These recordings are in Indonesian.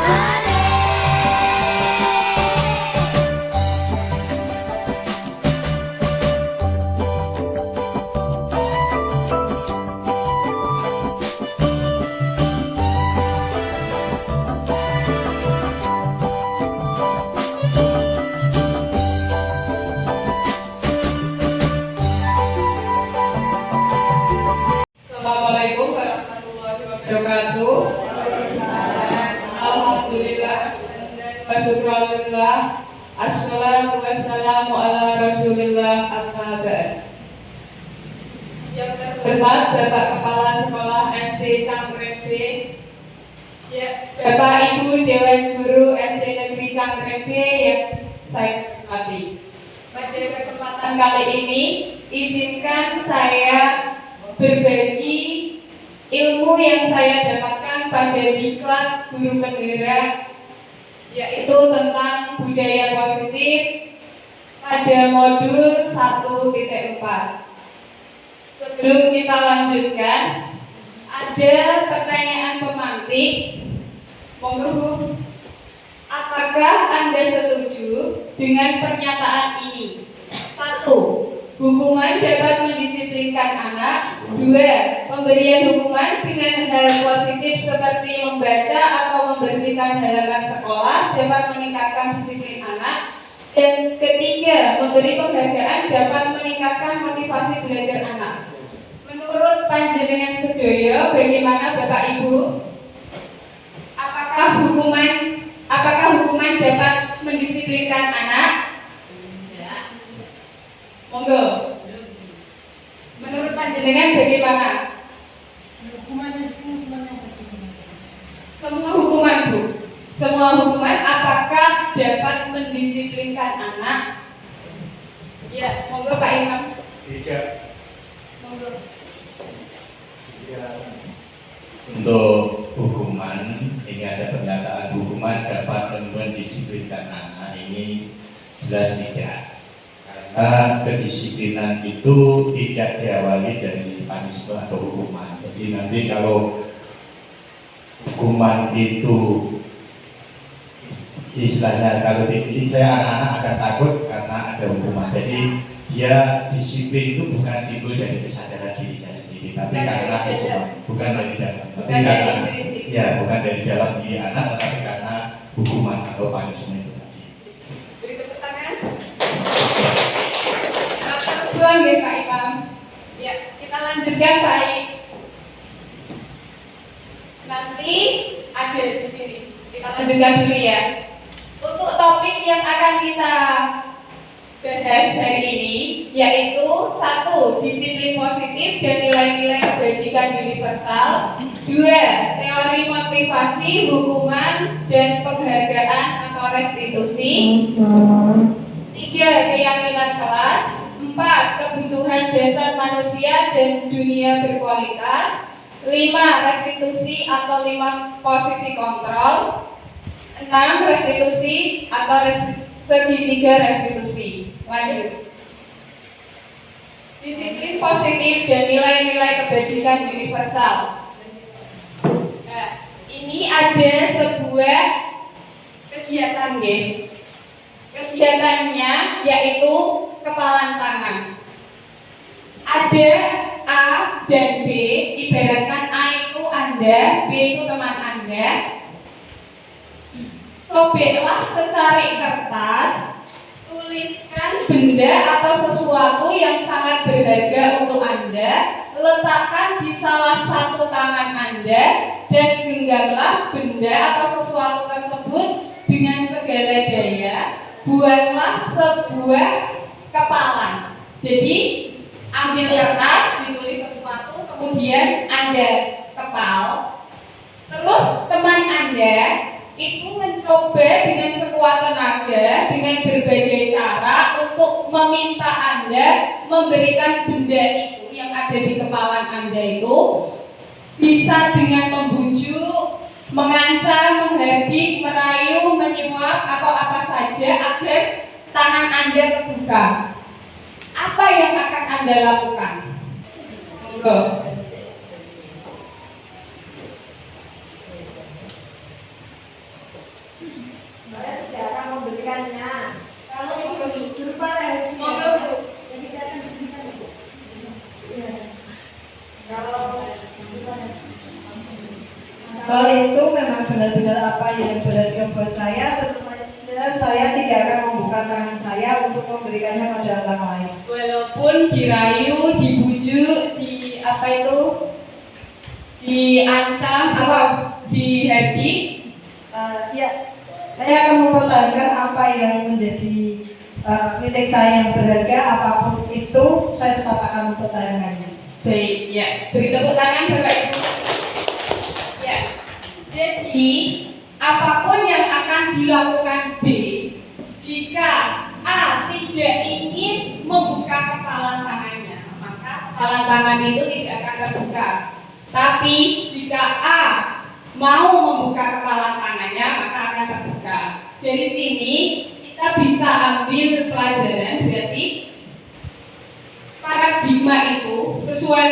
Assalamualaikum warahmatullahi wabarakatuh. Alhamdulillah wa syukrulillah. Assalatu wassalamu ala rasulillah amma ba'd. Yang terhormat Bapak Kepala Sekolah SD Cangkring B, Bapak Ibu Dewan Guru SD Negeri Cangkring B yang saya hormati. Pada kesempatan kali ini, izinkan saya berbagi ilmu yang saya dapatkan pada diklat guru kendera, yaitu tentang budaya positif pada modul 1.4. Sebelum kita lanjutkan, ada pertanyaan pemantik. Monggo, apakah Anda setuju dengan pernyataan ini? 1. Hukuman dapat mendisiplinkan anak. 2. Pemberian hukuman dengan hal positif seperti membaca atau membersihkan halaman sekolah dapat meningkatkan disiplin anak. Dan 3. Memberi penghargaan dapat meningkatkan motivasi belajar anak. Menurut panjenengan sedaya, bagaimana Bapak Ibu? Apakah hukuman dapat mendisiplinkan anak? Monggo. Menurut panjenengan bagaimana? Semua hukuman, Bu. Semua hukuman apakah dapat mendisiplinkan anak? Ya, monggo Pak Imam. Tidak. Monggo. Ya. Untuk hukuman, ini ada pernyataan hukuman dapat mendisiplinkan anak, ini jelas tidak. Karena kedisiplinan itu tidak diawali dari punishment atau hukuman. Jadi nanti kalau hukuman itu istilahnya, kalau saya anak-anak akan takut karena ada hukuman. Jadi dia disiplin itu bukan timbul dari kesadaran dirinya sendiri, tapi karena hukuman, bukan dari dalam. Bukan dari dalam diri anak, tetapi karena hukuman atau punishment itu tadi. Beri tepuk tangan. Suami Pak Imam. Ya, kita lanjutkan Pak I. Nanti ada di sini. Kita lanjutkan dulu ya. Untuk topik yang akan kita bahas hari ini, yaitu 1. Disiplin positif dan nilai-nilai kebajikan universal. 2. Teori motivasi, hukuman, dan penghargaan atau restitusi. 3. Keyakinan kelas. 4. Kebutuhan dasar manusia dan dunia berkualitas. 5. Restitusi atau 5 posisi kontrol. 6. Restitusi atau segitiga restitusi. Lanjut. Disiplin positif dan nilai-nilai kebajikan universal. Nah, ini ada sebuah kegiatan, nggih. Kegiatannya yaitu kepalan tangan. Ada A dan B, ibaratkan A itu Anda, B itu teman Anda. Sobeklah secari kertas, tuliskan benda atau sesuatu yang sangat berharga untuk Anda, letakkan di salah satu tangan Anda, dan genggamlah benda atau sesuatu tersebut dengan segala daya. Buatlah sebuah kepalan. Jadi ambil kertas, ditulis sesuatu, kemudian Anda kepal. Terus teman Anda itu mencoba dengan sekuat tenaga, dengan berbagai cara untuk meminta Anda memberikan benda itu yang ada di kepalan Anda itu, bisa dengan membujuk, mengancam, menghardik, merayu, menyuap, atau apa saja agar tangan Anda kebuka. Apa yang akan Anda lakukan? Monggo. Saya tidak akan memberikannya. Kalau itu berupa rahasia, Monggo, Bu. yang tidak akan diberikan itu. Iya. Kalau itu memang benar-benar apa yang berharga buat saya, tentu saja saya tidak akan membuka tangan saya untuk memberikannya pada orang lain. Walaupun dirayu, dibujuk, di apa itu, diancam atau dihardik, Ya, saya akan mempertahankan apa yang menjadi milik saya yang berharga, apapun itu saya tetap akan mempertahankannya. baik, ya. Beri tepuk tangan Bapak Ibu. Ya. Jadi, apapun yang akan dilakukan B, jika A tidak ingin membuka kepala tangannya, maka kepala tangan itu tidak akan terbuka. Tapi jika A mau membuka kepala tangannya, maka akan terbuka. Dari sini kita bisa ambil pelajaran, berarti paradigma itu sesuai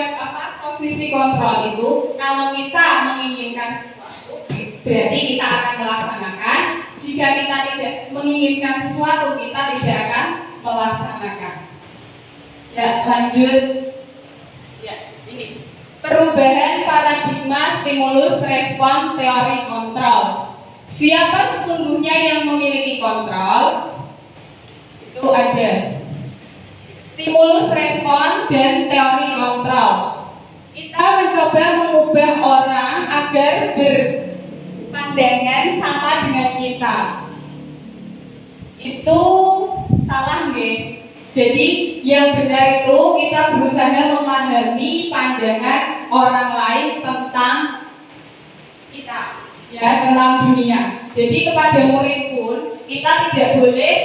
posisi kontrol itu, kalau kita menginginkan sesuatu berarti kita akan melaksanakan. Jika kita tidak menginginkan sesuatu, kita tidak akan melaksanakan. Ya, lanjut. Ya, ini perubahan paradigma stimulus respon teori kontrol. Siapa sesungguhnya yang memiliki kontrol? Itu ada stimulus respon dan teori kontrol. Kita mencoba mengubah orang agar berpandangan sama dengan kita. Itu salah nggih? Jadi yang benar itu kita berusaha memahami pandangan orang lain tentang kita, ya, tentang dunia. Jadi kepada murid pun kita tidak boleh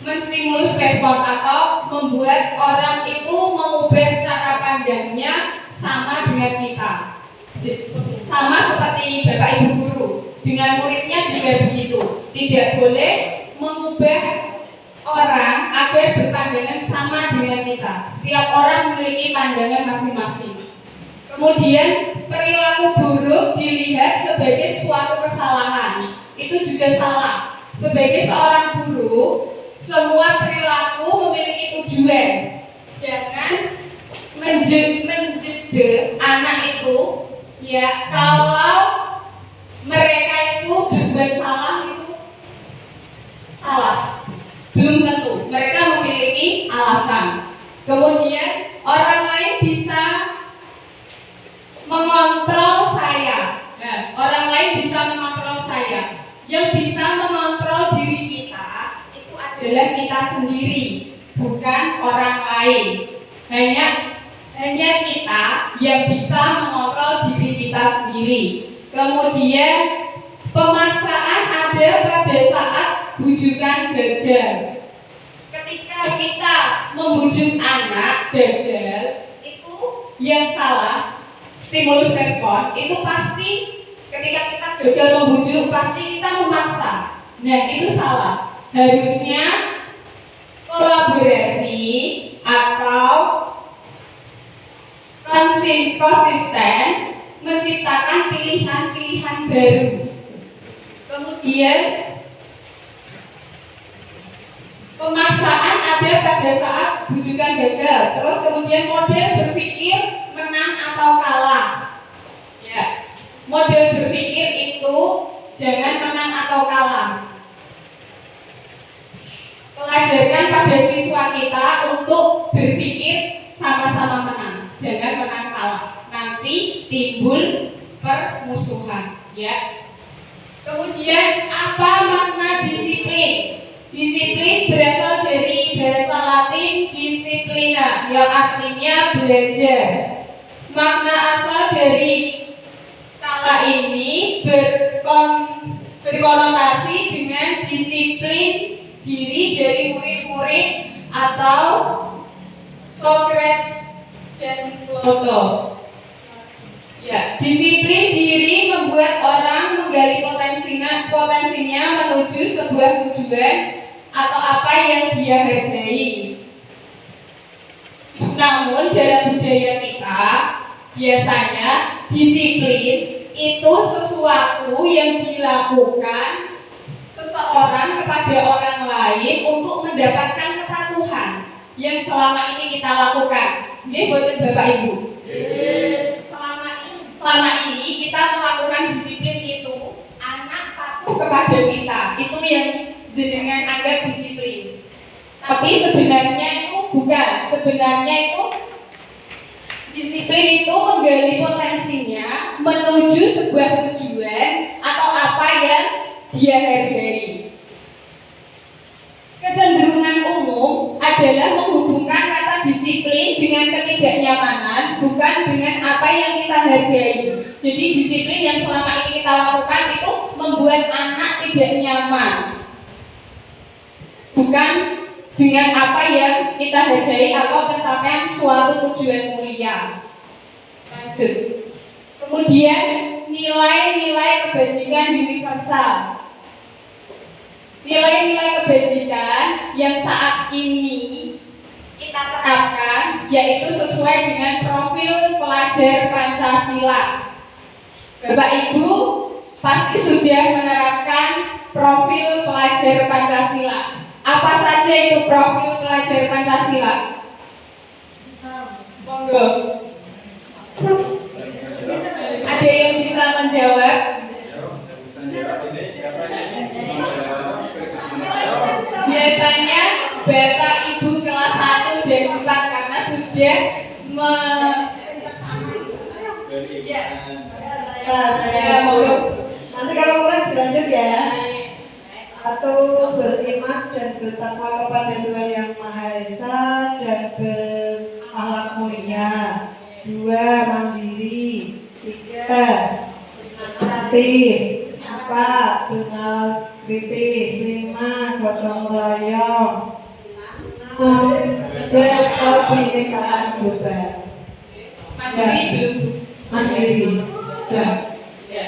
menstimulus respon atau membuat orang itu mengubah cara pandangnya sama dengan kita. Sama seperti Bapak Ibu guru, dengan muridnya juga begitu. Tidak boleh mengubah orang agar berpandangan sama dengan kita. Setiap orang memiliki pandangan masing-masing. Kemudian perilaku buruk dilihat sebagai suatu kesalahan. Itu juga salah. Sebagai seorang guru, semua perilaku memiliki tujuan. Jangan menjede anak itu, ya, kalau mereka itu berbuat salah itu salah. Belum tentu. Mereka memiliki alasan. Kemudian orang lain bisa mengontrol saya. Nah, orang lain bisa mengontrol saya. Yang bisa mengontrol diri kita itu adalah kita sendiri, bukan orang lain. Hanya kita yang bisa mengontrol diri kita sendiri. Kemudian pemaksaan ada pada saat bujukan gagal. Ketika kita membujuk anak gagal, itu yang salah. Stimulus respon itu pasti ketika kita gagal membujuk, pasti kita memaksa. Nah, itu salah. Harusnya kolaborasi atau konsisten menciptakan pilihan-pilihan baru. Kemudian pemaksaan ada pada saat bujukan gagal. Terus kemudian model berpikir menang atau kalah. Ya, model berpikir itu jangan menang atau kalah. Pelajarkan pada siswa kita untuk berpikir sama-sama menang, jangan menang kalah. Nanti timbul permusuhan, ya. Kemudian apa makna disiplin? Disiplin berasal dari bahasa Latin disciplina, yang artinya belajar. Makna asal dari kata ini berkonotasi dengan disiplin diri dari murid-murid atau Socrates dan Plato. Ya, disiplin diri membuat orang menggali potensinya menuju sebuah tujuan atau apa yang dia hargai. Namun dalam budaya kita biasanya disiplin itu sesuatu yang dilakukan seseorang kepada orang lain untuk mendapatkan kepatuhan yang selama ini kita lakukan. Nggih boten Bapak Ibu? Selama ini kita melakukan disiplin itu anak satu kepada kita. Itu yang jenengan anggap disiplin. Tapi sebenarnya itu bukan. Sebenarnya itu disiplin itu menggali potensinya menuju sebuah tujuan atau apa yang dia hargai. Kecenderungan umum adalah menghubungkan kata disiplin dengan ketidaknyamanan, bukan dengan apa yang kita hargai. Jadi disiplin yang selama ini kita lakukan itu membuat anak tidak nyaman, bukan dengan apa yang kita hargai atau pencapaian suatu tujuan mulia. Lanjut. Kemudian nilai-nilai kebajikan universal. Nilai-nilai kebajikan yang saat ini kita terapkan yaitu sesuai dengan profil pelajar Pancasila. Bapak Ibu pasti sudah menerapkan profil pelajar Pancasila. Apa saja itu profil pelajar Pancasila? Monggo. Ada yang bisa menjawab? Biasanya Bapak Ibu kelas 1 dan 4 karena sudah Nanti kalau kurang dilanjut ya. Satu, beriman dan bertakwa kepada Tuhan Yang Maha Esa dan berakhlak mulia. 2, mandiri. 3, aktif. 4, benar kritis. 5, gotong royong. 6, kebinekaan global. Mandiri belum? Mandiri. Ya. Ya,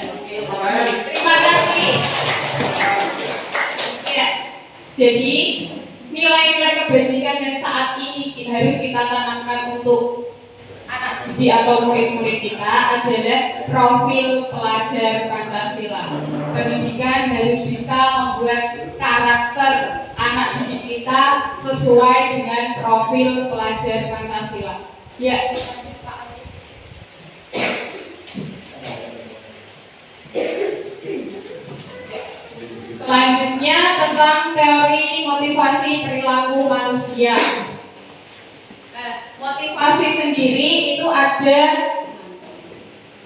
oke. Terima kasih. Ya, jadi nilai-nilai kebajikan yang saat ini harus kita tanamkan untuk anak didik atau murid-murid kita adalah profil pelajar Pancasila. Pendidikan harus bisa membuat karakter anak didik kita sesuai dengan profil pelajar Pancasila. Ya. Selanjutnya tentang teori motivasi perilaku manusia. Motivasi sendiri itu ada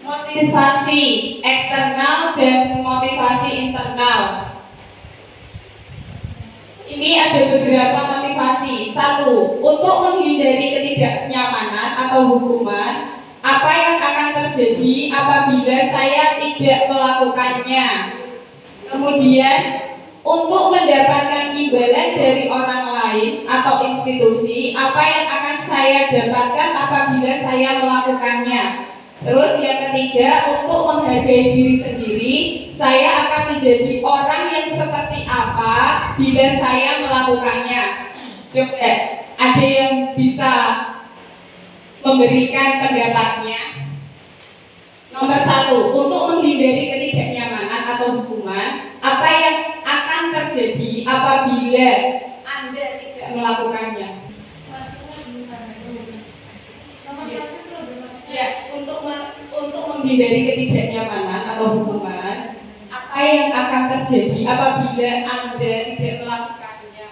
motivasi eksternal dan motivasi internal. Ini ada beberapa motivasi. 1, untuk menghindari ketidaknyamanan atau hukuman. Apa yang akan terjadi apabila saya tidak melakukannya? Kemudian, untuk mendapatkan imbalan dari orang lain atau institusi, apa yang akan saya dapatkan apabila saya melakukannya? Terus yang ketiga, untuk menghargai diri sendiri, saya akan menjadi orang yang seperti apa bila saya melakukannya? Coba, ada yang bisa memberikan pendapatnya? Nomor 1, untuk menghindari ketidaknyamanan atau hukuman, apa yang akan terjadi apabila Anda tidak melakukannya? Ya, untuk menghindari ketidaknyamanan atau hukuman, apa yang akan terjadi apabila Anda tidak melakukannya?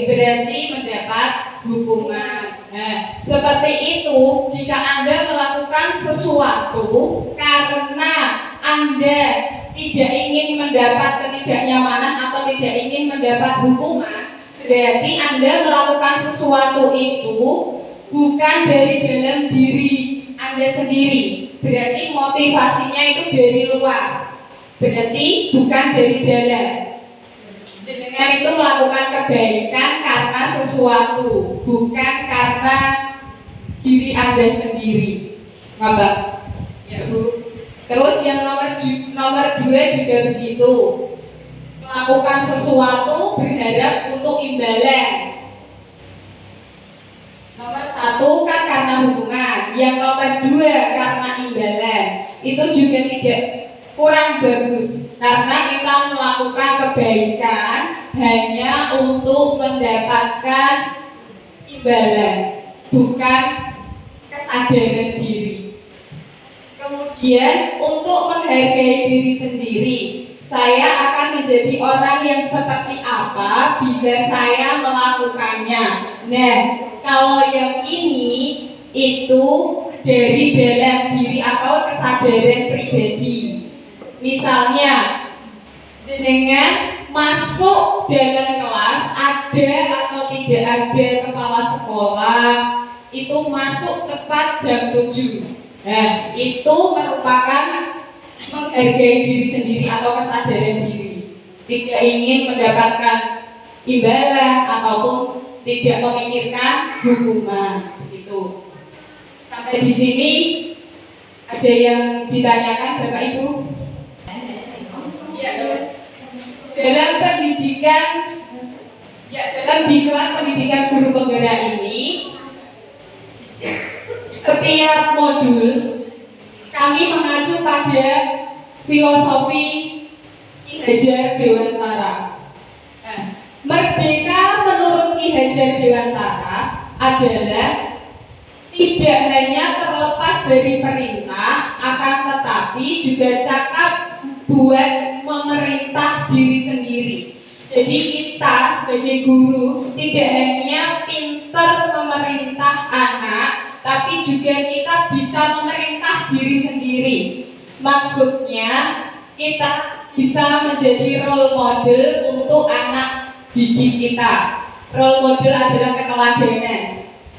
Berarti mendapat hukuman. Nah, seperti itu, jika Anda melakukan sesuatu karena Anda tidak ingin mendapat ketidaknyamanan atau tidak ingin mendapat hukuman, berarti Anda melakukan sesuatu itu bukan dari dalam diri Anda sendiri. Berarti motivasinya itu dari luar. Berarti bukan dari dalam. Dengan itu melakukan kebaikan karena sesuatu, bukan karena diri Anda sendiri. Bapak, ya Bu. Terus yang nomor 2 juga begitu. Melakukan sesuatu berharap untuk imbalan. Nomor 1 kan karena hubungan. Yang nomor 2 karena imbalan. Itu juga tidak kurang bagus karena kita melakukan kebaikan hanya untuk mendapatkan imbalan, bukan kesadaran diri. Kemudian untuk menghargai diri sendiri, saya akan menjadi orang yang seperti apa bila saya melakukannya. Nah, kalau yang ini itu dari dalam diri atau kesadaran pribadi. Misalnya, dengan masuk dalam kelas ada atau tidak ada kepala sekolah itu masuk tepat jam 7. Nah, itu merupakan menghargai diri sendiri atau kesadaran diri. Tidak ingin mendapatkan imbalan ataupun tidak memikirkan hukuman. Begitu. Sampai di sini ada yang ditanyakan Bapak Ibu? Ya, dalam pendidikan, dalam diklat pendidikan guru penggerak ini, setiap modul kami mengacu pada filosofi Ki Hajar Dewantara. Nah, merdeka menurut Ki Hajar Dewantara adalah tidak hanya terlepas dari perintah, akan tetapi juga cakap buat memerintah diri sendiri. Jadi kita sebagai guru tidak hanya pintar memerintah anak, tapi juga kita bisa memerintah diri sendiri. Maksudnya kita bisa menjadi role model untuk anak didik kita. Role model adalah keteladanan.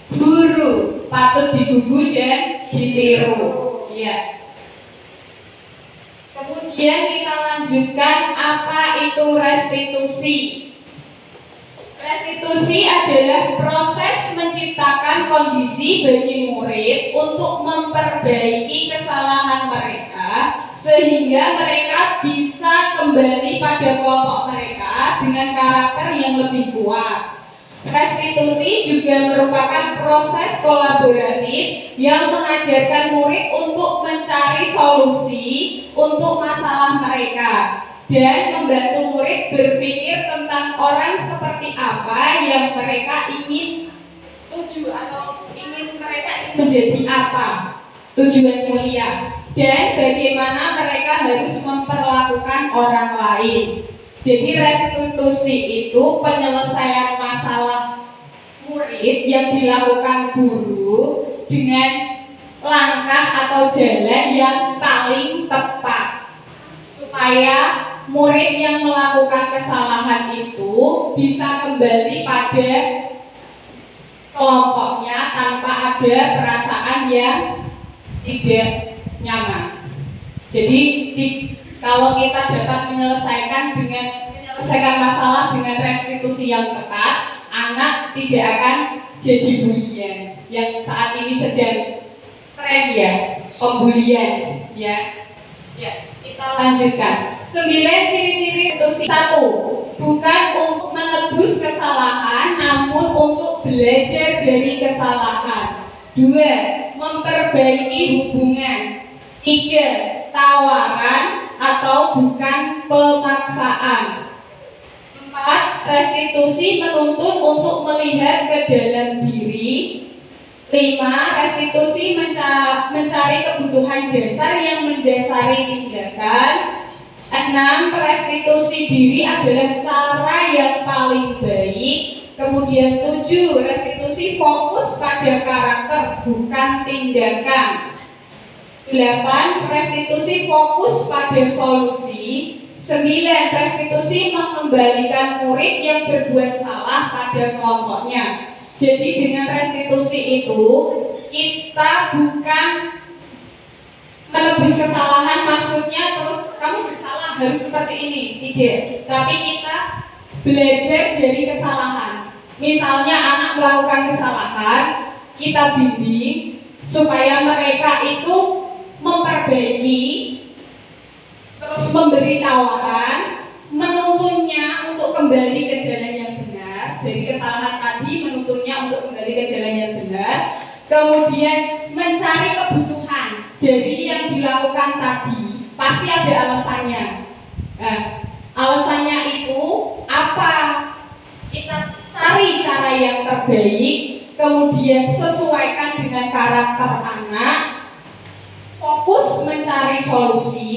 Guru patut digugu dan ditiru. Ya. Kemudian kita lanjutkan apa itu restitusi. Restitusi adalah proses menciptakan kondisi bagi murid untuk memperbaiki kesalahan mereka sehingga mereka bisa kembali pada kelompok mereka dengan karakter yang lebih kuat. Restitusi juga merupakan proses kolaboratif yang mengajarkan murid untuk mencari solusi untuk masalah mereka dan membantu murid berpikir tentang orang seperti apa yang mereka ingin tuju atau mereka ingin menjadi apa tujuan mulia dan bagaimana mereka harus memperlakukan orang lain. Jadi restitusi itu penyelesaian masalah murid yang dilakukan guru dengan langkah atau jalan yang paling tepat supaya murid yang melakukan kesalahan itu bisa kembali pada kelompoknya tanpa ada perasaan yang tidak nyaman. Jadi kalau kita dapat menyelesaikan masalah dengan restitusi yang tepat, anak tidak akan jadi bulian yang saat ini sedang tren ya, pembulian ya. Ya, kita lanjutkan. 9 ciri-ciri restitusi. 1. Bukan untuk menebus kesalahan, namun untuk belajar dari kesalahan. 2. Memperbaiki hubungan. 3. Tawaran atau bukan pemaksaan. 4. Restitusi menuntut untuk melihat ke dalam diri. 5. Restitusi mencari kebutuhan dasar yang mendasari tindakan. 6. Restitusi diri adalah cara yang paling baik. Kemudian 7. Restitusi fokus pada karakter bukan tindakan. 8. Restitusi fokus pada solusi. 9. Restitusi mengembalikan murid yang berbuat salah pada kelompoknya. Jadi dengan restitusi itu kita bukan menebus kesalahan, maksudnya terus kamu bersalah harus seperti ini, tidak. Tapi kita belajar dari kesalahan. Misalnya anak melakukan kesalahan, kita bimbing supaya mereka itu memperbaiki, terus memberi tawaran, menuntunnya untuk kembali ke jalan yang benar. Dari kesalahan tadi menuntunnya untuk kembali ke jalan yang benar. kemudian mencari kebutuhan dari yang dilakukan tadi, pasti ada alasannya. Nah, alasannya itu apa? Kita cari cara yang terbaik, kemudian sesuaikan dengan karakter anak, fokus mencari solusi,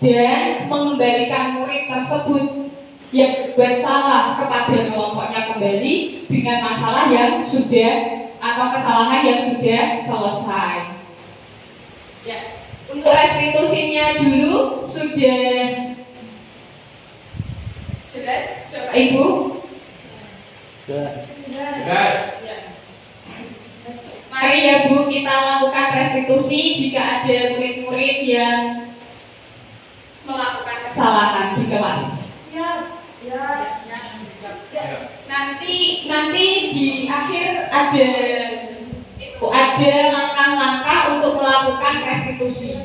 dan mengembalikan murid tersebut yang berbuat salah kepada kelompoknya kembali dengan masalah yang sudah atau kesalahan yang sudah selesai. Ya, untuk restitusinya dulu sudah jelas, Bapak Ibu? Jelas. Ya. Mari ya Bu, kita lakukan restitusi jika ada murid-murid yang melakukan kesalahan di kelas. Siap. Ya. Nanti di akhir ada langkah-langkah untuk melakukan restitusi.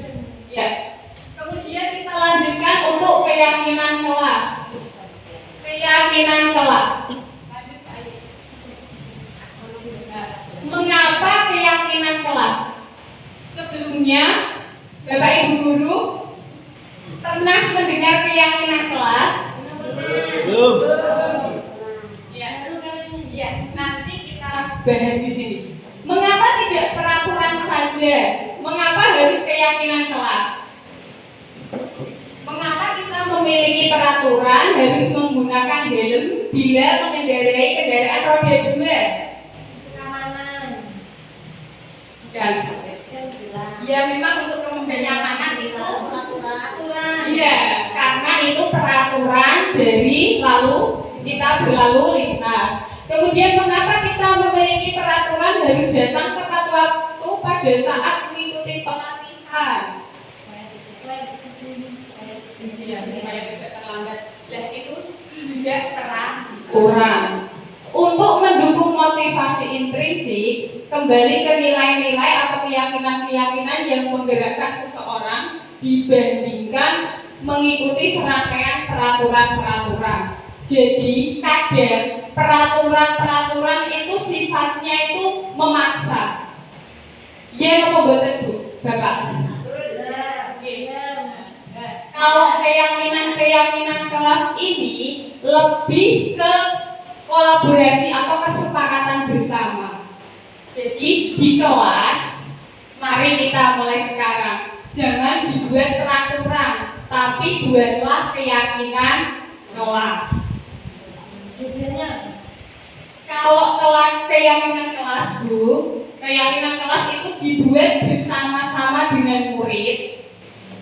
Ya. Kemudian kita lanjutkan untuk keyakinan kelas. Keyakinan kelas. Mengapa keyakinan kelas? Sebelumnya, Bapak Ibu guru pernah mendengar keyakinan kelas? Belum. Ya, nanti kita bahas di sini. Mengapa tidak peraturan saja? Mengapa harus keyakinan kelas? Mengapa kita memiliki peraturan harus menggunakan helm bila mengendarai kendaraan roda 2? Dan ya memang untuk kenyamanan itu peraturan. Iya, karena itu peraturan dari lalu kita berlalu lintas. Kemudian mengapa kita memiliki peraturan harus datang tepat waktu pada saat mengikuti pelatihan? Supaya tidak terlambat. Nah itu juga peraturan. Untuk mendukung motivasi intrinsik, kembali ke nilai-nilai atau keyakinan-keyakinan yang menggerakkan seseorang dibandingkan mengikuti serangkaian peraturan-peraturan. Jadi kadang peraturan-peraturan itu sifatnya itu memaksa. Ya apa betul Bu, Bapak? Kalau keyakinan-keyakinan kelas ini lebih ke kolaborasi atau kesepakatan bersama. Jadi di kelas, mari kita mulai sekarang. Jangan dibuat peraturan, tapi buatlah keyakinan kelas. Kalau keyakinan kelas Bu, keyakinan kelas itu dibuat bersama-sama dengan murid.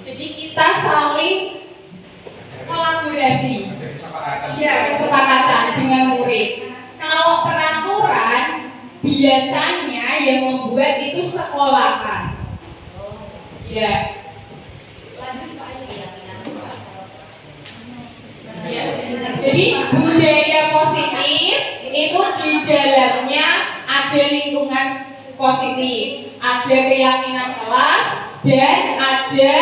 Jadi kita saling kolaborasi. Ya, kesepakatan dengan murid. Kalau peraturan biasanya yang membuat itu sekolahan. Ya. Ya. Jadi budaya positif itu di dalamnya ada lingkungan positif, ada keyakinan kelas dan ada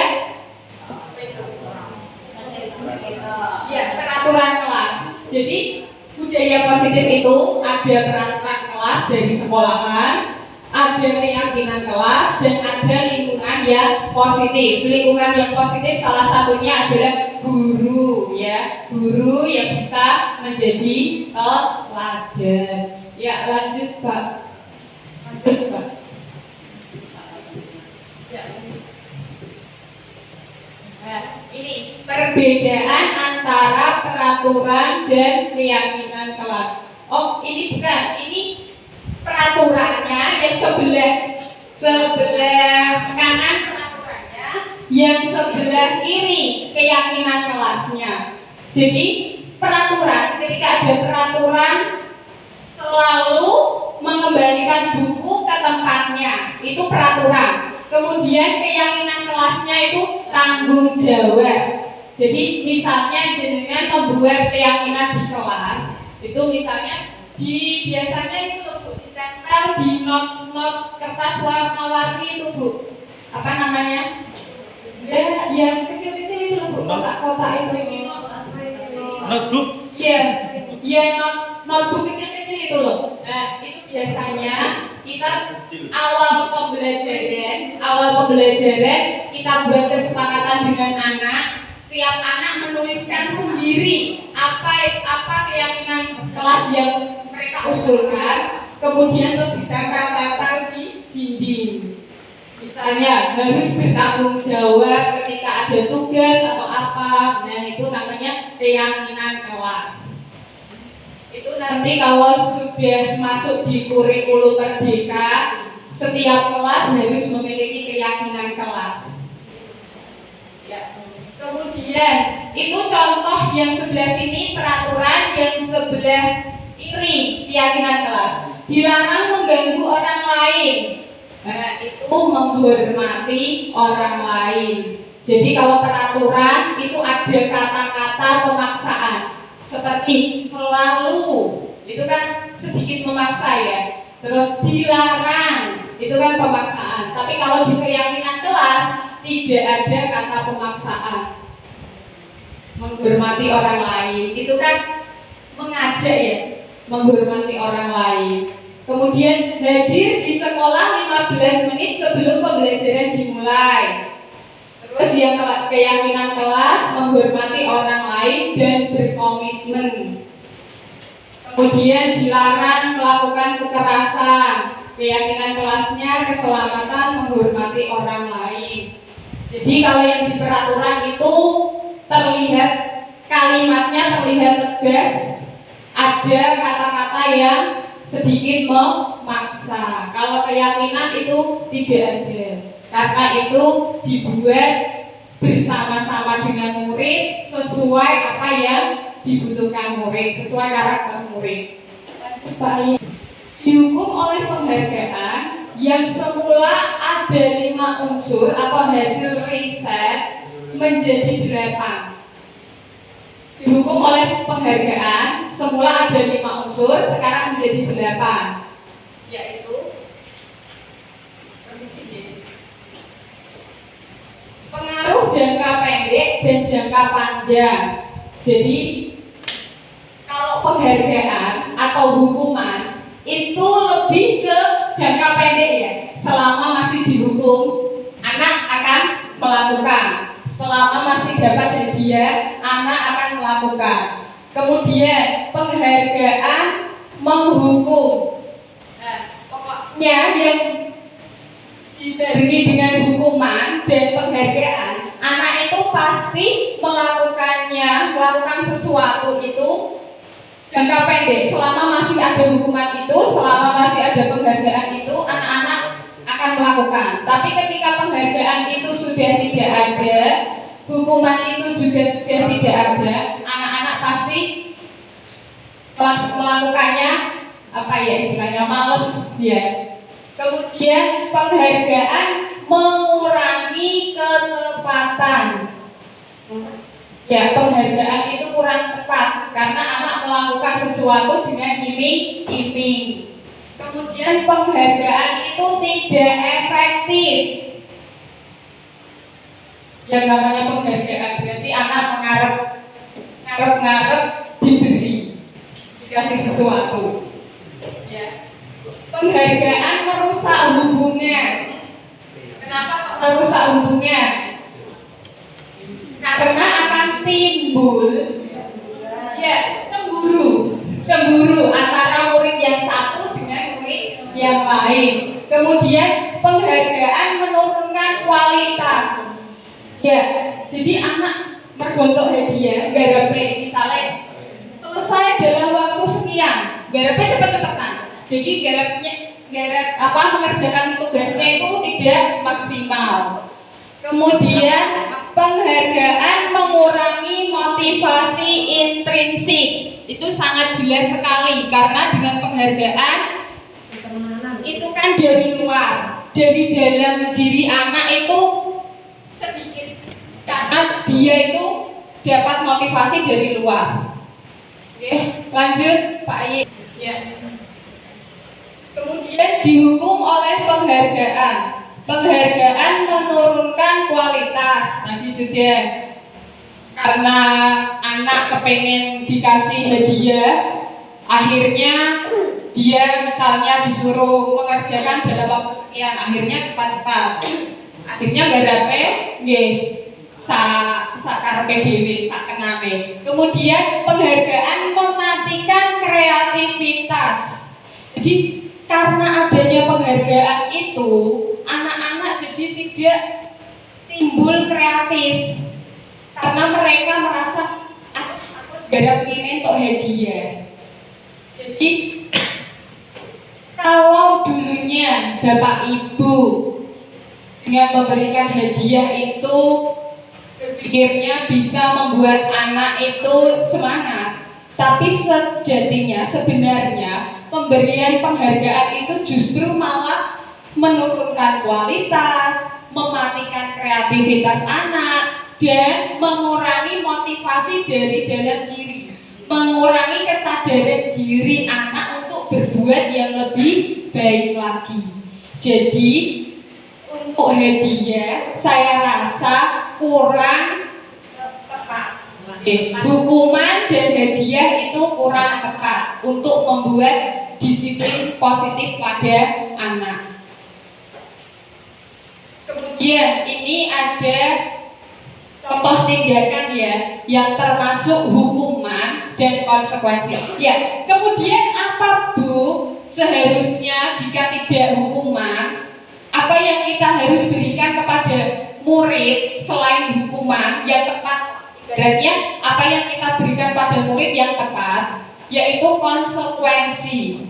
ya peraturan kelas. Jadi budaya positif itu ada peraturan kelas dari sekolahan, ada keyakinan kelas dan ada lingkungan yang positif. Lingkungan yang positif salah satunya adalah guru ya, guru yang bisa menjadi teladan. Ya lanjut Pak. Lanjut Pak. Ya. Nah, ini perbedaan antara peraturan dan keyakinan kelas. Oh, ini bukan, ini peraturannya yang sebelah kanan peraturannya, yang sebelah kiri keyakinan kelasnya. Jadi peraturan, ketika ada peraturan selalu mengembalikan buku ke tempatnya, itu peraturan. Kemudian keyakinan kelasnya itu tanggung jawab. Jadi misalnya dengan membuat keyakinan di kelas, itu misalnya biasanya itu Bu, ditempel di not kertas warna-warni itu Bu. Apa namanya? Ya, yang kecil-kecil itu Bu, kotak-kotak itu ini Notebook. Iya, notebook kecil-kecil itu loh. Nah, itu biasanya kita awal pembelajaran kita buat kesepakatan dengan anak. Setiap anak menuliskan sendiri apa keyakinan kelas yang mereka usulkan, kemudian terus ditempel-tempel di dinding. Misalnya harus bertanggung jawab ketika ada tugas atau apa. Nah, itu namanya keyakinan kelas. Itu nanti kalau sudah masuk di kurikulum merdeka, setiap kelas harus memiliki keyakinan kelas. Ya. Kemudian itu contoh yang sebelah sini, peraturan yang sebelah kiri keyakinan kelas. Dilarang mengganggu orang lain. Nah, itu menghormati orang lain. Jadi kalau peraturan itu ada kata-kata pemaksaan seperti selalu, itu kan sedikit memaksa ya. Terus dilarang, itu kan pemaksaan. Tapi kalau di keyakinan kelas tidak ada kata pemaksaan. Menghormati orang lain, itu kan mengajak ya, menghormati orang lain. Kemudian hadir di sekolah 15 menit sebelum pembelajaran dimulai. Terus yang keyakinan kelas menghormati orang lain dan berkomitmen. Kemudian dilarang melakukan kekerasan. Keyakinan kelasnya keselamatan, menghormati orang lain. Jadi kalau yang di peraturan itu terlihat kalimatnya terlihat tegas, ada kata-kata yang sedikit memaksa. Kalau keyakinan itu tidak ada, karena itu dibuat bersama-sama dengan murid sesuai apa yang dibutuhkan murid, sesuai karakter murid. Dihukum oleh penghargaan yang semula ada 5 unsur atau hasil riset menjadi 8. Dihukum oleh penghargaan, semula ada 5 unsur, sekarang menjadi 8, yaitu pengaruh jangka pendek dan jangka panjang. Jadi kalau penghargaan atau hukuman itu lebih ke jangka pendek ya. Selama masih dihukum, anak akan melakukan. Selama masih dapat hadiah, anak akan melakukan. Kemudian penghargaan menghukum. Nah, pokoknya yang dibarengi dengan hukuman dan penghargaan, anak itu pasti melakukan sesuatu itu jangka pendek. Selama masih ada hukuman itu, selama masih ada penghargaan itu, anak-anak akan melakukan. Tapi ketika penghargaan itu sudah tidak ada, hukuman itu juga sudah tidak ada, anak-anak pasti melakukannya apa ya istilahnya, males ya. Kemudian penghargaan mengurangi ketepatan. Ya, penghargaan itu kurang tepat karena anak melakukan sesuatu dengan iming-iming. Kemudian penghargaan itu tidak efektif. Yang namanya penghargaan berarti anak ngarep diberi, dikasih sesuatu. Ya. Penghargaan merusak hubungan. Kenapa merusak hubungan? Karena akan timbul ya cemburu antara murid yang satu dengan murid yang lain. Kemudian penghargaan menurunkan kualitas. Ya, jadi anak mergontok hadiah, garepe misalnya selesai dalam waktu sekian, garepe cepet-cepetan. Jadi mengerjakan tugasnya itu tidak maksimal. Kemudian penghargaan mengurangi motivasi intrinsik. Itu sangat jelas sekali karena dengan penghargaan itu kan dari luar, dari dalam diri anak itu sedikit karena dia itu dapat motivasi dari luar. Oke, lanjut Pak Y. Ya. Kemudian dihukum oleh penghargaan. Penghargaan menurunkan kualitas. Tadi sudah, karena anak kepengen dikasih hadiah, akhirnya dia misalnya disuruh mengerjakan dalam waktu sekian, akhirnya cepat-cepat. Akhirnya garape nggih sakarepe dhewe, sakenane. Kemudian penghargaan mematikan kreativitas. Jadi karena adanya penghargaan itu, anak-anak jadi tidak timbul kreatif karena mereka merasa aku segera pengen untuk hadiah. Jadi kalau dulunya Bapak Ibu dengan memberikan hadiah itu berpikirnya bisa membuat anak itu semangat, tapi sejatinya sebenarnya pemberian penghargaan itu justru malah menurunkan kualitas, mematikan kreativitas anak, dan mengurangi motivasi dari dalam diri, mengurangi kesadaran diri anak untuk berbuat yang lebih baik lagi. Jadi untuk hadiah saya rasa kurang tepat. Hukuman dan hadiah itu kurang tepat untuk membuat disiplin positif pada anak. Kemudian ini ada contoh tindakan ya yang termasuk hukuman dan konsekuensi. Ya, kemudian apa Bu seharusnya jika tidak hukuman? Apa yang kita harus berikan kepada murid selain hukuman yang tepat? Ibaratnya apa yang kita berikan pada murid yang tepat yaitu konsekuensi.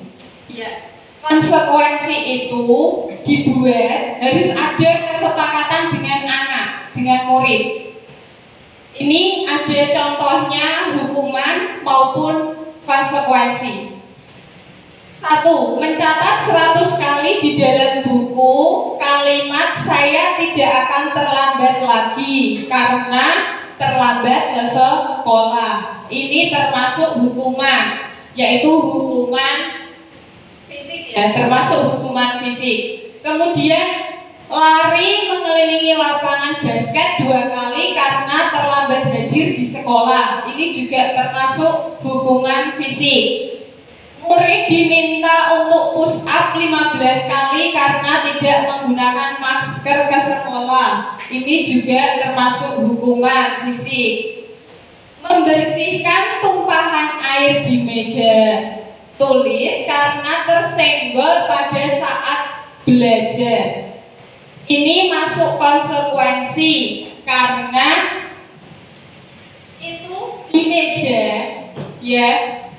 Ya, konsekuensi itu dibuat harus ada kesepakatan dengan anak, dengan murid. Ini ada contohnya hukuman maupun konsekuensi. 1. Mencatat 100 kali di dalam buku kalimat saya tidak akan terlambat lagi karena terlambat ke sekolah. Ini termasuk hukuman, yaitu hukuman fisik ya, termasuk hukuman fisik. Kemudian lari mengelilingi lapangan basket 2 kali karena terlambat hadir di sekolah. Ini juga termasuk hukuman fisik. Murid diminta untuk push up 15 kali karena tidak menggunakan masker ke sekolah. Ini juga termasuk hukuman fisik. Membersihkan tumpahan air di meja tulis karena tersenggol pada saat belajar. Ini masuk konsekuensi karena itu di meja ya.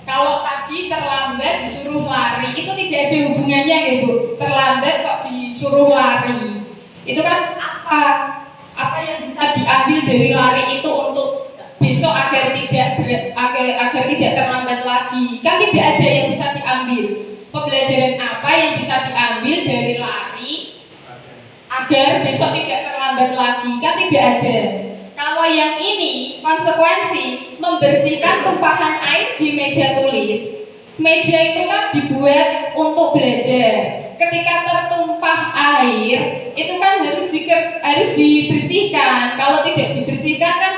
Kalau tadi terlambat disuruh lari, itu tidak ada hubungannya ya Bu. Terlambat kok disuruh lari, itu kan apa yang bisa diambil dari lari itu untuk besok agar tidak terlambat lagi? Kan tidak ada yang bisa diambil. Pembelajaran apa yang bisa diambil dari lari agar besok tidak terlambat lagi? Kan tidak ada. Kalau yang ini konsekuensi membersihkan tumpahan air di meja tulis. Meja itu kan dibuat untuk belajar. Ketika tertumpah air, itu kan harus dibersihkan. Kalau tidak dibersihkan kan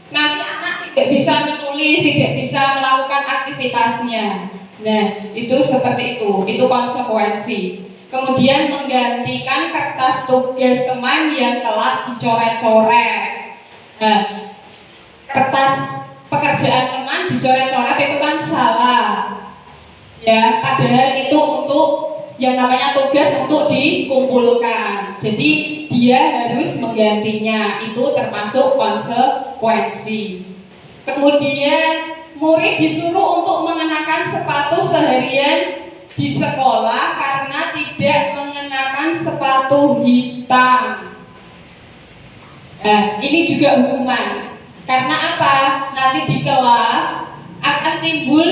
nanti anak tidak bisa menulis, tidak bisa melakukan aktivitasnya. Nah, itu seperti itu. Itu konsekuensi. Kemudian menggantikan kertas tugas teman yang telah dicoret-coret. Nah, kertas pekerjaan teman dicoret-coret itu kan salah ya, padahal itu untuk yang namanya tugas untuk dikumpulkan, jadi dia harus menggantinya. Itu termasuk konsekuensi. Kemudian murid disuruh untuk mengenakan sepatu seharian di sekolah karena tidak mengenakan sepatu hitam. Nah, ini juga hukuman. Karena apa? Nanti di kelas akan timbul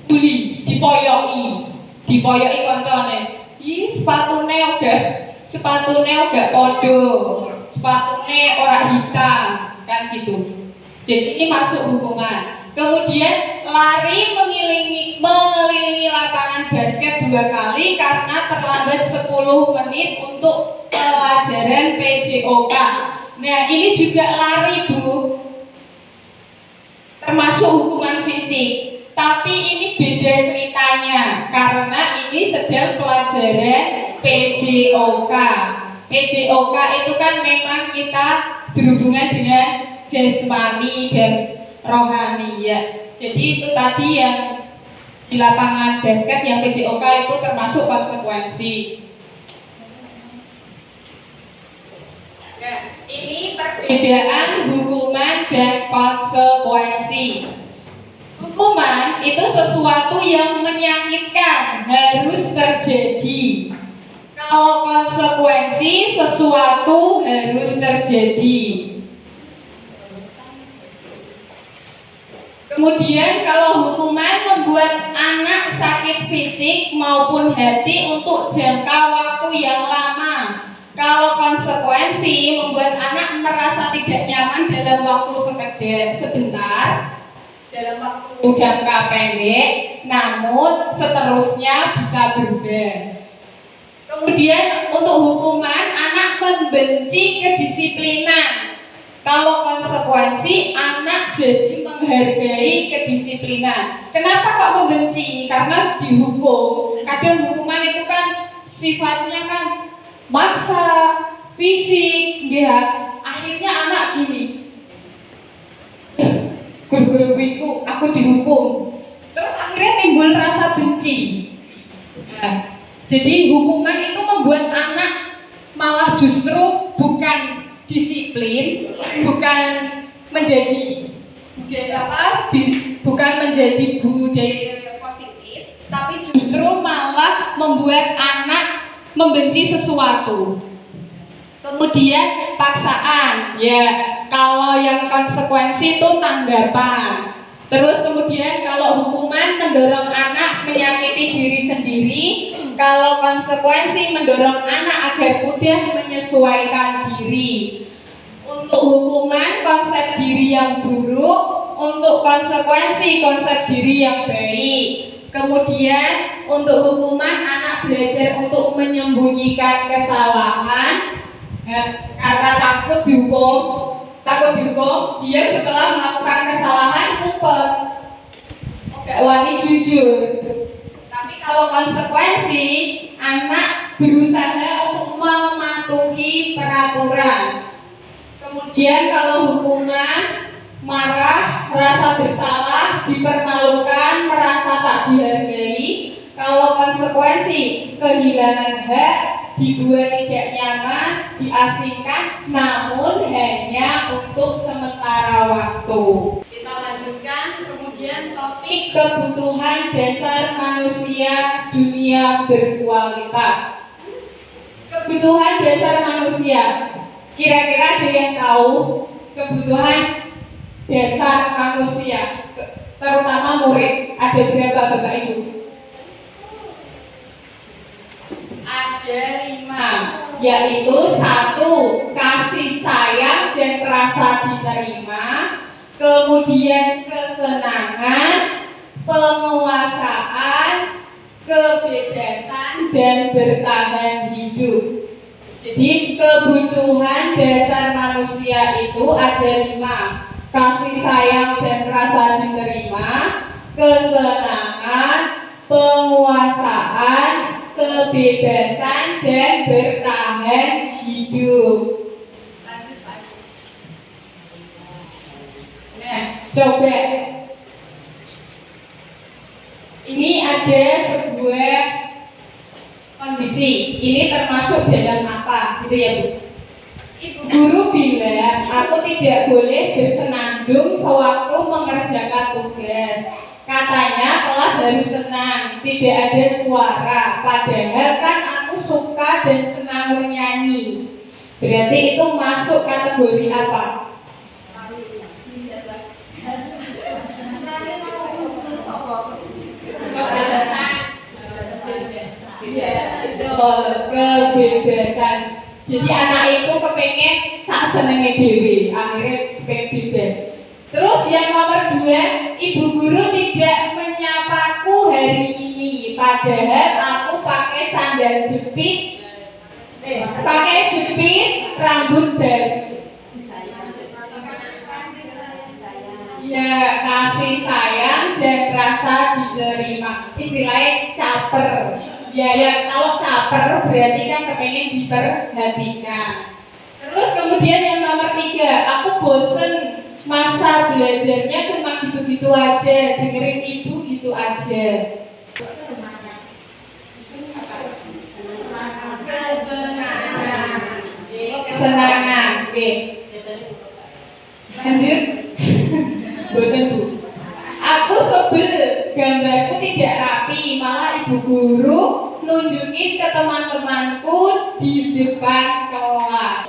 bully, dipoyoki koncone. Ih, sepatune uga podo, sepatune ora hitam, kan gitu. Jadi ini masuk hukuman. Kemudian lari mengelilingi lapangan basket 2 kali karena terlambat 10 menit untuk pelajaran PJOK. Nah, ini juga lari Bu, termasuk hukuman fisik. Tapi ini beda ceritanya karena ini sedang pelajaran PJOK. PJOK itu kan memang kita berhubungan dengan jasmani dan rohani ya. Jadi itu tadi yang di lapangan basket yang PJOK itu termasuk konsekuensi. Nah, ini perbedaan hukuman dan konsekuensi. Hukuman itu sesuatu yang menyakitkan, harus terjadi. Kalau konsekuensi sesuatu harus terjadi. Kemudian kalau hukuman membuat anak sakit fisik maupun hati untuk jangka waktu yang lama. Kalau konsekuensi membuat anak merasa tidak nyaman dalam waktu sebentar, dalam waktu jangka pendek, namun seterusnya bisa berubah. Kemudian untuk hukuman anak membenci kedisiplinan. Kalau konsekuensi anak jadi menghargai kedisiplinan. Kenapa kok membenci? Karena dihukum. Kadang hukuman itu kan sifatnya kan maksa, fisik, ya. Akhirnya anak gini. Guru-guruku, aku dihukum. Terus akhirnya timbul rasa benci. Nah, jadi hukuman itu membuat anak malah justru bukan disiplin, bukan menjadi bukan menjadi budaya yang positif, tapi justru malah membuat anak membenci sesuatu. Kemudian paksaan, ya kalau yang konsekuensi itu tanggapan. Terus kemudian kalau hukuman mendorong anak menyakiti diri sendiri, kalau konsekuensi mendorong anak agar mudah menyesuaikan diri. Untuk hukuman konsep diri yang buruk, untuk konsekuensi konsep diri yang baik. Kemudian untuk hukuman anak belajar untuk menyembunyikan kesalahan karena takut dihukum, dia setelah melakukan kesalahan ngumpet, gak wani jujur. Tapi kalau konsekuensi, anak berusaha untuk mematuhi peraturan. Kemudian kalau hukuman, marah, merasa bersalah, dipermalukan, merasa tak dihargai. Kalau konsekuensi, kehilangan hak, dibuat tidak nyaman, diasingkan, namun hanya untuk sementara waktu. Kita lanjutkan, kemudian topik kebutuhan dasar manusia dunia berkualitas. Kebutuhan dasar manusia, kira-kira ada yang tahu kebutuhan dasar manusia, terutama murid, ada berapa Bapak Ibu? Ada 5, yaitu 1. Kasih sayang dan rasa diterima. Kemudian kesenangan, penguasaan, kebebasan, dan bertahan hidup. Jadi kebutuhan dasar manusia itu ada 5. Kasih sayang dan rasa diterima, kesenangan, penguasaan, kebebasan, dan bertahan hidup. Lanjut Pak. Nah, coba ini ada sebuah kondisi. Ini termasuk dalam apa, gitu ya Bu? Ibu guru bilang aku tidak boleh bersenandung sewaktu mengerjakan tugas. Katanya kelas harus tenang, tidak ada suara. Padahal kan aku suka dan senang menyanyi. Berarti itu masuk kategori apa? Kebebasan. Jadi anak itu kepengen sak senenge dhewe, akhirnya pengen bebas. Terus yang nomor 2, ibu guru tidak menyapaku hari ini, padahal aku pakai sandal jepit, rambut baru. Ya, kasih sayang dan rasa diterima. Istilahnya caper. Ya, kalau caper berarti kan kepengen diperhatikan. Terus kemudian yang nomor 3, aku bosen masa belajarnya cuma gitu-gitu aja, dengerin ibu gitu aja. Kesenangan, oke. Lanjut. Boten Bu. Aku sebel, gambarku tidak rapi, malah ibu guru nunjukin ke teman-temanku di depan kelas.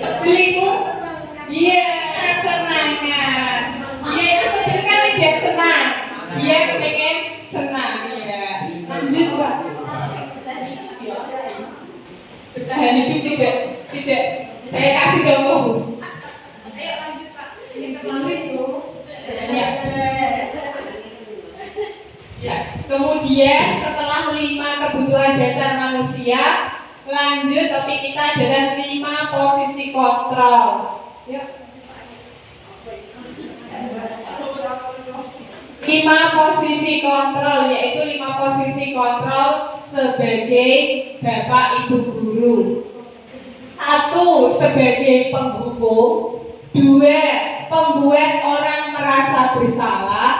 Sebel itu, iya, kesenangan. Dia itu sebel kan tidak senang. Dia kepengen senang, ya. Lanjut Pak. Bertahan hidup tidak. Saya kasih contoh Bu. Ayo lanjut Pak. Ini kemarin itu. Ya. Kemudian setelah 5 kebutuhan dasar manusia, lanjut topik kita adalah 5 posisi kontrol. Yuk. 5 posisi kontrol, yaitu 5 posisi kontrol sebagai bapak ibu guru. 1 sebagai penghukum, 2 pembuat orang merasa bersalah,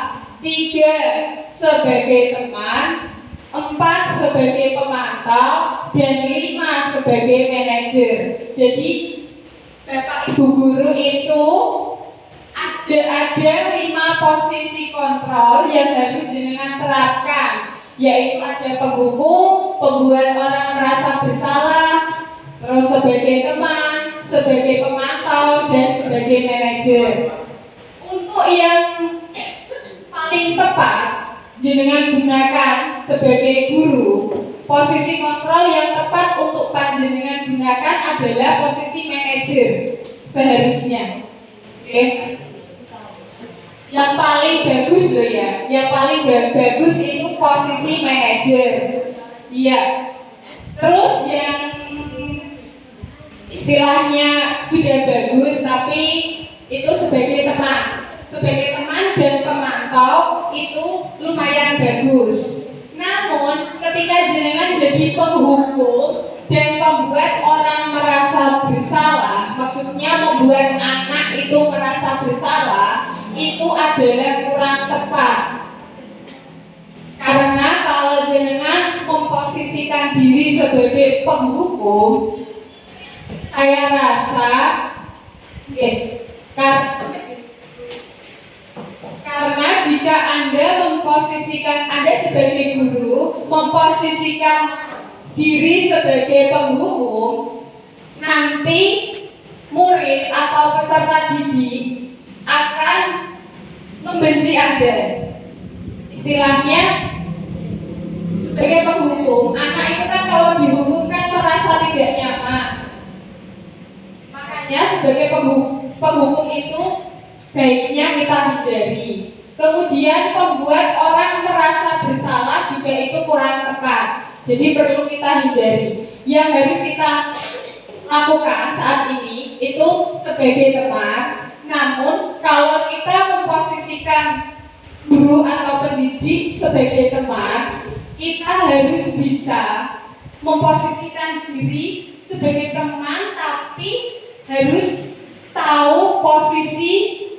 3 sebagai teman, 4 sebagai pemantau, dan 5 sebagai manajer. Jadi bapak ibu guru itu ada 5 posisi kontrol yang harus jenengan terapkan, yaitu ada penghukum, pembuat orang merasa bersalah, terus sebagai teman, sebagai pemantau, dan sebagai manajer. Untuk yang paling tepat jenengan gunakan sebagai guru, posisi kontrol yang tepat untuk panjenengan gunakan adalah posisi manajer seharusnya. Oke. Yang paling bagus loh ya, yang paling bagus itu posisi manajer. Iya. Terus yang istilahnya sudah bagus tapi itu sebagai teman dan pemantau itu lumayan bagus. Namun ketika jenengan jadi penghukum dan membuat orang merasa bersalah, maksudnya membuat anak itu merasa bersalah, itu adalah kurang tepat. Karena kalau jenengan memposisikan diri sebagai penghukum, saya rasa karena jika Anda memposisikan Anda sebagai guru, memposisikan diri sebagai penghukum, nanti murid atau peserta didik akan membenci Anda. Istilahnya sebagai penghukum, anak itu kan kalau dihukum kan merasa tidak nyaman. Makanya sebagai penghukum itu baiknya kita hindari. Kemudian pembuat orang merasa bersalah juga itu kurang tepat. Jadi perlu kita hindari. Yang harus kita lakukan saat ini itu sebagai teman. Namun kalau kita memposisikan guru atau pendidik sebagai teman, kita harus bisa memposisikan diri sebagai teman, tapi harus tahu posisi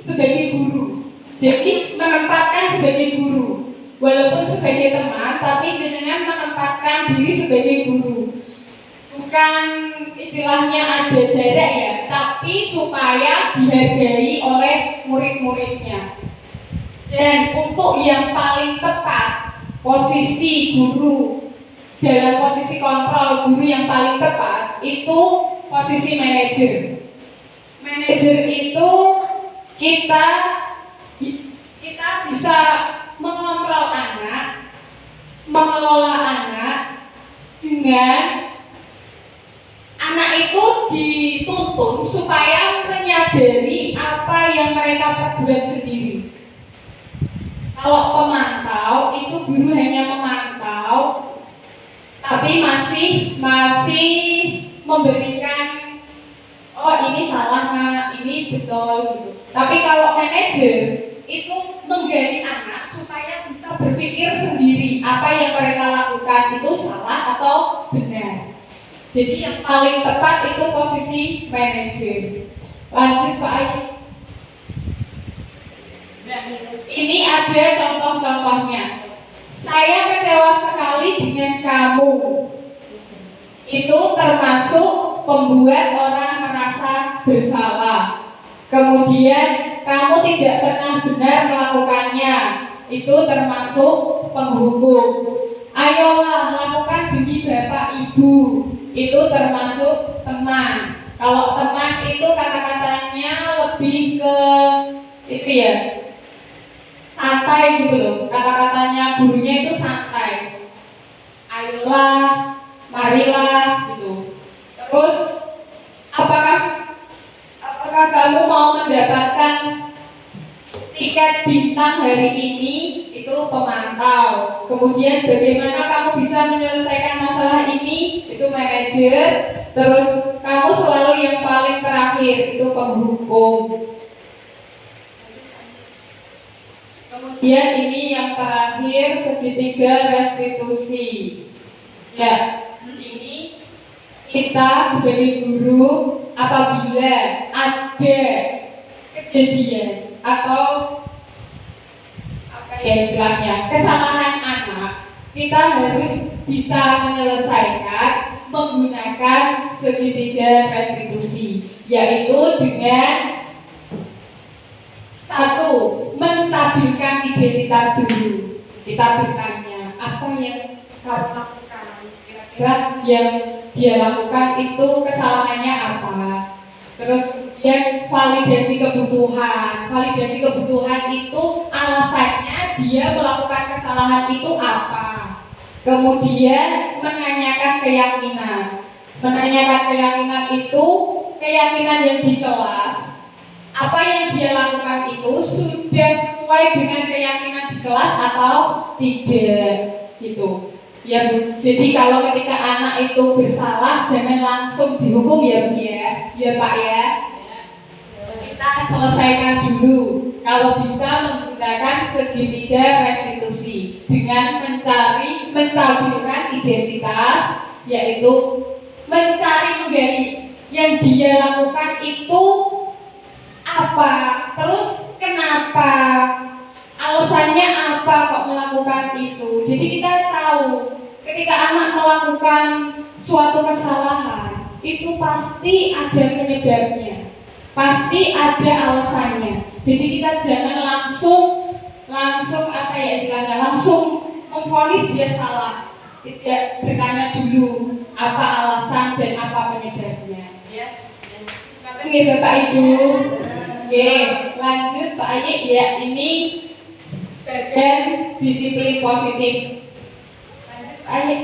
sebagai guru. Jadi menempatkan sebagai guru, walaupun sebagai teman, tapi jenengan menempatkan diri sebagai guru. Bukan istilahnya ada jarak ya, tapi supaya dihargai oleh murid-muridnya. Dan untuk yang paling tepat, posisi guru dalam posisi kontrol guru yang paling tepat itu posisi manajer. Manajer itu kita bisa mengontrol anak, mengelola anak dengan anak itu dituntun supaya menyadari apa yang mereka perbuat sendiri. Kalau pemantau itu guru hanya memantau, tapi masih memberikan, oh ini salah nak, ini betul gitu. Tapi kalau manajer itu menggali anak supaya bisa berpikir sendiri apa yang mereka lakukan itu salah atau benar. Jadi yang paling tepat itu posisi manajer. Lanjut Pak Ayi. Ini ada contoh-contohnya. Saya kecewa sekali dengan kamu. Itu termasuk membuat orang merasa bersalah. Kemudian kamu tidak pernah benar melakukannya. Itu termasuk penghukum. Ayolah lakukan demi Bapak Ibu. Itu termasuk teman. Kalau teman itu kata-katanya lebih ke itu ya, santai gitu loh. Kata-katanya gurunya itu santai. Ayolah, marilah gitu. Terus apakah kamu mau mendapatkan tiket bintang hari ini? Itu pemantau. Kemudian bagaimana kamu bisa menyelesaikan masalah ini? Itu manajer. Terus kamu selalu yang paling terakhir, itu penghukum. Kemudian ini yang terakhir, segitiga restitusi. Ya, ini kita sebagai guru apabila ada kejadian atau apa ya istilahnya, kesalahan anak, kita harus bisa menyelesaikan menggunakan segitiga restitusi, yaitu dengan satu, menstabilkan identitas dulu. Kita bertanya, apa yang kamu lakukan? Kira-kira yang dia lakukan itu kesalahannya apa? Terus kemudian validasi kebutuhan. Validasi kebutuhan itu alasannya dia melakukan kesalahan itu apa? Kemudian menanyakan keyakinan. Menanyakan keyakinan itu keyakinan yang di kelas. Apa yang dia lakukan itu sudah sesuai dengan keyakinan di kelas atau tidak gitu. Ya Bu, jadi kalau ketika anak itu bersalah jangan langsung dihukum ya Bu ya. Ya Pak ya. Kita selesaikan dulu. Kalau bisa menggunakan segitiga restitusi dengan menstabilkan identitas, yaitu menggali yang dia lakukan itu apa, terus kenapa, alasannya apa kok melakukan itu. Jadi kita tahu ketika anak melakukan suatu kesalahan itu pasti ada penyebabnya, pasti ada alasannya. Jadi kita jangan langsung apa ya istilahnya, langsung memvonis dia salah. Tidak bertanya dulu apa alasan dan apa penyebabnya. Ya. Oke Bapak Ibu. Oke, lanjut Pak Ayi ya. Ini bagian disiplin positif. Lanjut Pak Ayi.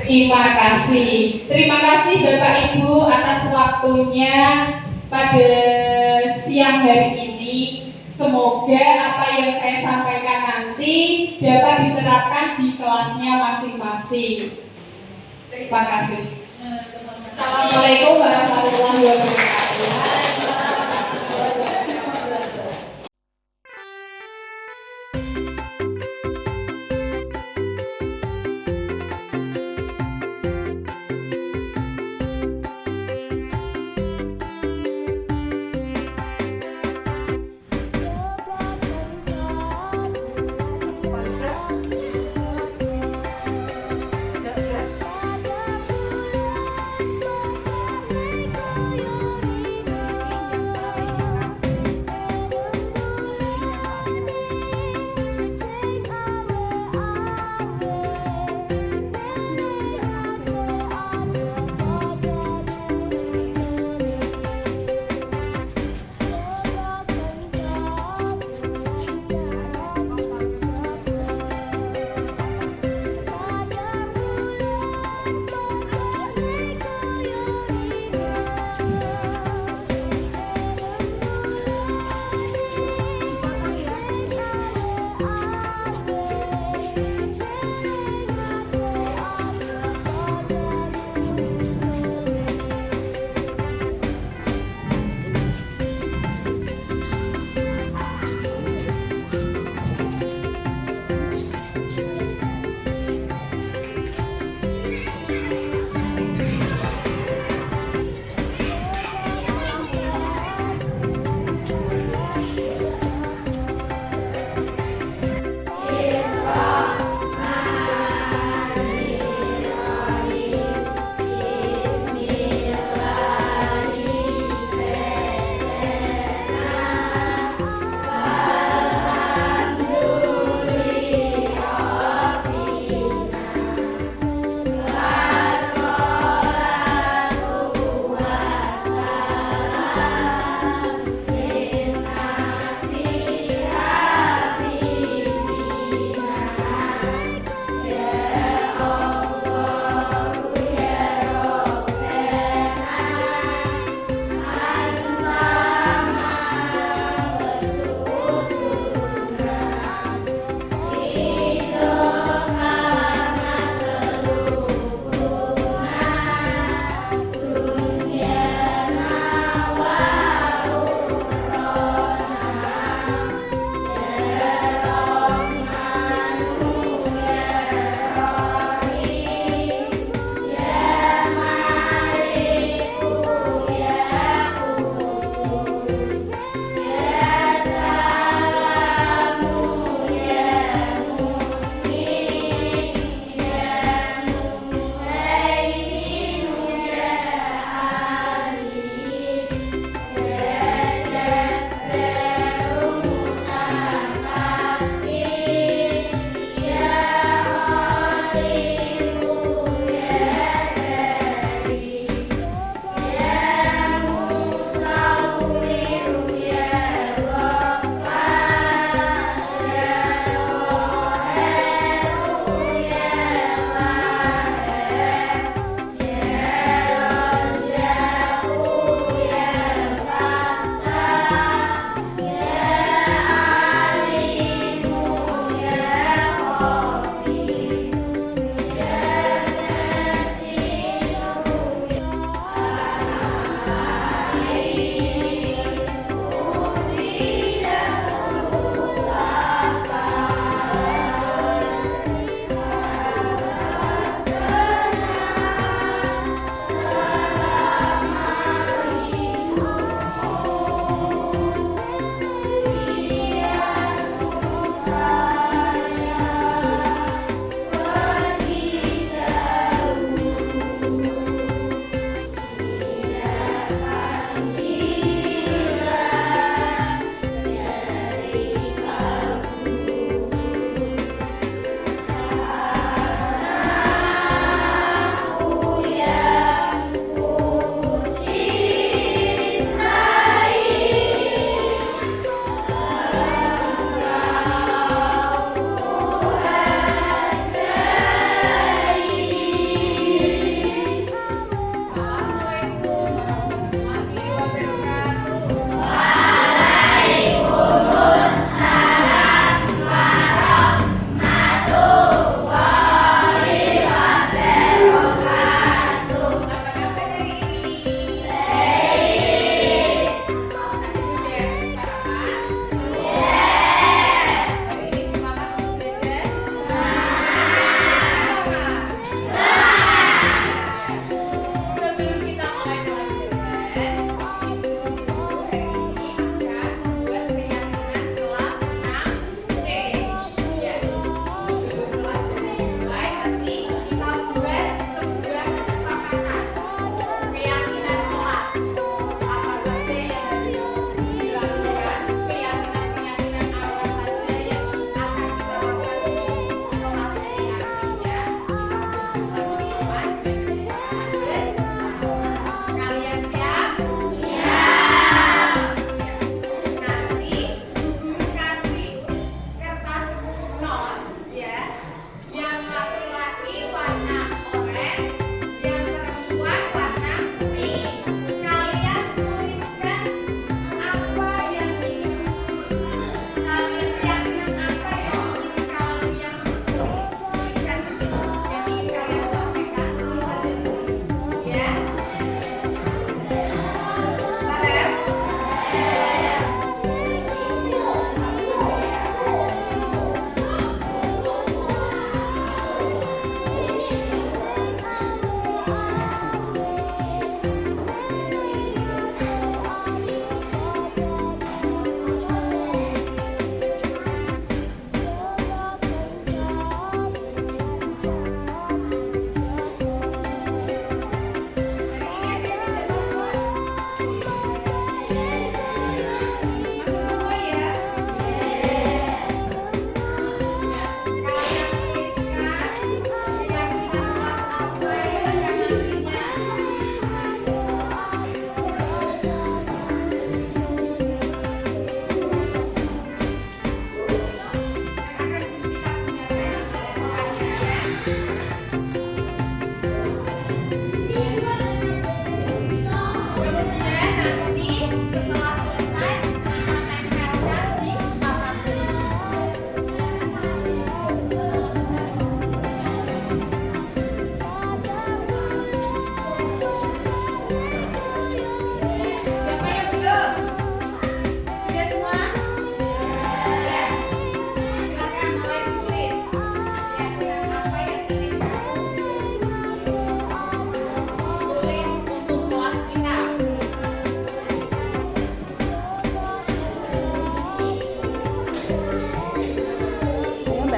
Terima kasih. Terima kasih Bapak Ibu atas waktunya pada siang hari ini. Semoga apa yang saya sampaikan nanti dapat diterapkan di kelasnya masing-masing. Terima kasih. Assalamualaikum warahmatullahi wabarakatuh.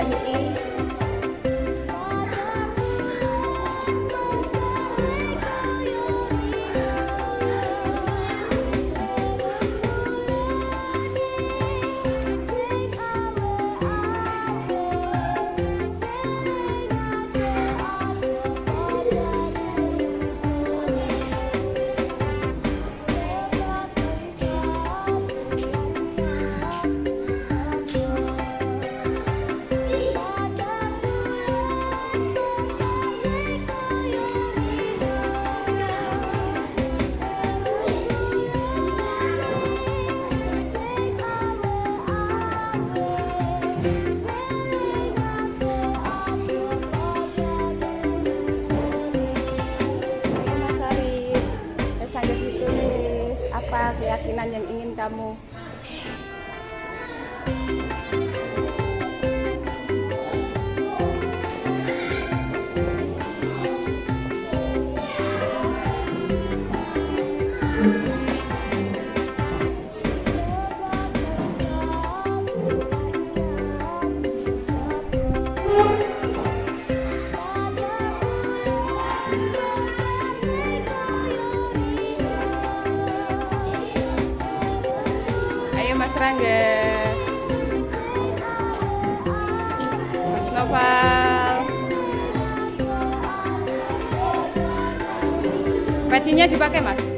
Mbak Niki. Mas Arif, sambil ditulis apa keyakinan yang ingin kamu. Ayo Mas Rangga, Mas Noval, bajunya dipakai Mas.